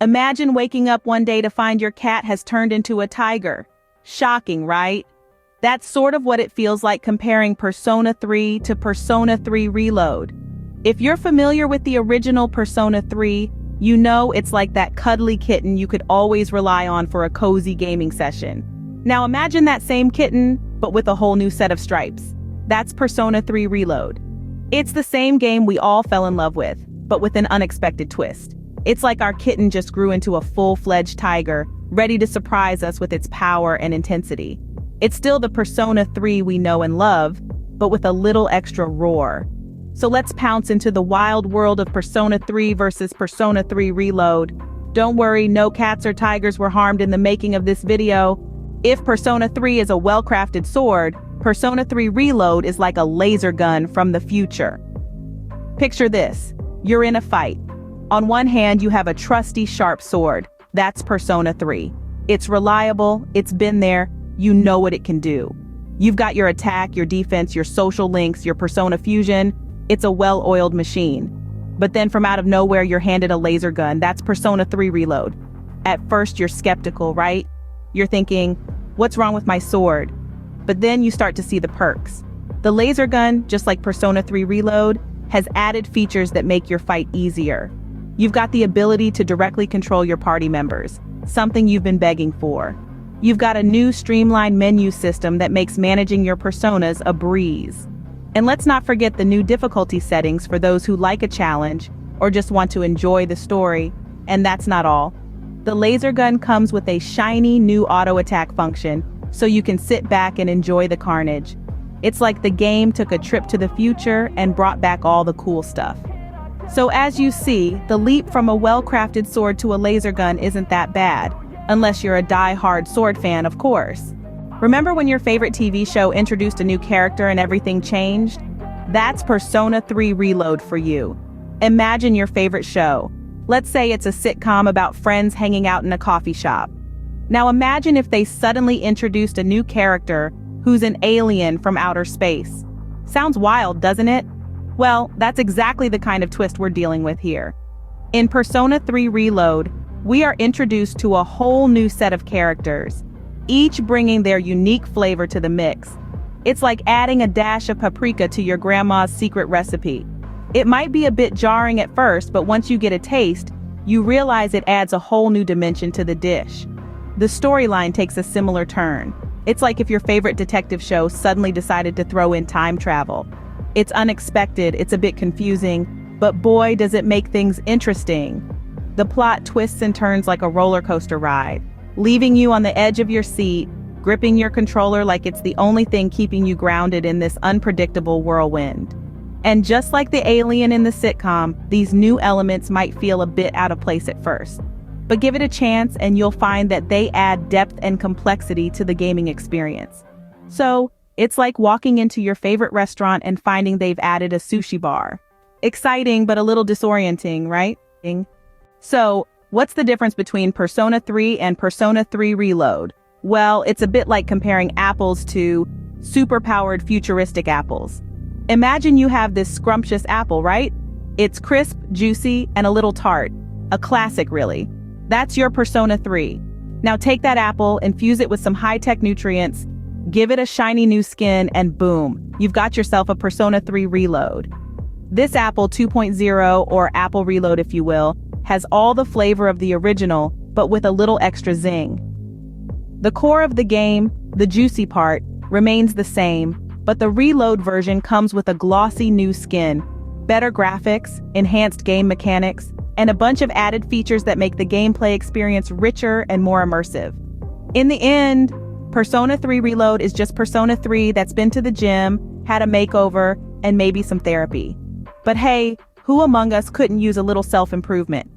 Imagine waking up one day to find your cat has turned into a tiger. Shocking, right? That's sort of what it feels like comparing Persona 3 to Persona 3 Reload. If you're familiar with the original Persona 3, you know it's like that cuddly kitten you could always rely on for a cozy gaming session. Now imagine that same kitten, but with a whole new set of stripes. That's Persona 3 Reload. It's the same game we all fell in love with, but with an unexpected twist. It's like our kitten just grew into a full-fledged tiger, ready to surprise us with its power and intensity. It's still the Persona 3 we know and love, but with a little extra roar. So let's pounce into the wild world of Persona 3 versus Persona 3 Reload. Don't worry, no cats or tigers were harmed in the making of this video. If Persona 3 is a well-crafted sword, Persona 3 Reload is like a laser gun from the future. Picture this. You're in a fight. On one hand, you have a trusty sharp sword. That's Persona 3. It's reliable, it's been there, you know what it can do. You've got your attack, your defense, your social links, your Persona fusion. It's a well-oiled machine. But then from out of nowhere, you're handed a laser gun. That's Persona 3 Reload. At first, you're skeptical, right? You're thinking, what's wrong with my sword? But then you start to see the perks. The laser gun, just like Persona 3 Reload, has added features that make your fight easier. You've got the ability to directly control your party members, something you've been begging for. You've got a new streamlined menu system that makes managing your personas a breeze. And let's not forget the new difficulty settings for those who like a challenge or just want to enjoy the story. And that's not all. The laser gun comes with a shiny new auto attack function, so you can sit back and enjoy the carnage. It's like the game took a trip to the future and brought back all the cool stuff. So as you see, the leap from a well-crafted sword to a laser gun isn't that bad, unless you're a die-hard sword fan, of course. Remember when your favorite TV show introduced a new character and everything changed? That's Persona 3 Reload for you. Imagine your favorite show. Let's say it's a sitcom about friends hanging out in a coffee shop. Now imagine if they suddenly introduced a new character who's an alien from outer space. Sounds wild, doesn't it? Well, that's exactly the kind of twist we're dealing with here. In Persona 3 Reload, we are introduced to a whole new set of characters, each bringing their unique flavor to the mix. It's like adding a dash of paprika to your grandma's secret recipe. It might be a bit jarring at first, but once you get a taste, you realize it adds a whole new dimension to the dish. The storyline takes a similar turn. It's like if your favorite detective show suddenly decided to throw in time travel. It's unexpected, it's a bit confusing, but boy does it make things interesting. The plot twists and turns like a roller coaster ride, leaving you on the edge of your seat, gripping your controller like it's the only thing keeping you grounded in this unpredictable whirlwind. And just like the alien in the sitcom, these new elements might feel a bit out of place at first. But give it a chance and you'll find that they add depth and complexity to the gaming experience. So, it's like walking into your favorite restaurant and finding they've added a sushi bar. Exciting, but a little disorienting, right? So, what's the difference between Persona 3 and Persona 3 Reload? Well, it's a bit like comparing apples to super-powered futuristic apples. Imagine you have this scrumptious apple, right? It's crisp, juicy, and a little tart. A classic, really. That's your Persona 3. Now take that apple, infuse it with some high-tech nutrients, give it a shiny new skin, and boom, you've got yourself a Persona 3 Reload. This Apple 2.0, or Apple Reload if you will, has all the flavor of the original, but with a little extra zing. The core of the game, the juicy part, remains the same, but the Reload version comes with a glossy new skin, better graphics, enhanced game mechanics, and a bunch of added features that make the gameplay experience richer and more immersive. In the end, Persona 3 Reload is just Persona 3 that's been to the gym, had a makeover, and maybe some therapy. But hey, who among us couldn't use a little self-improvement?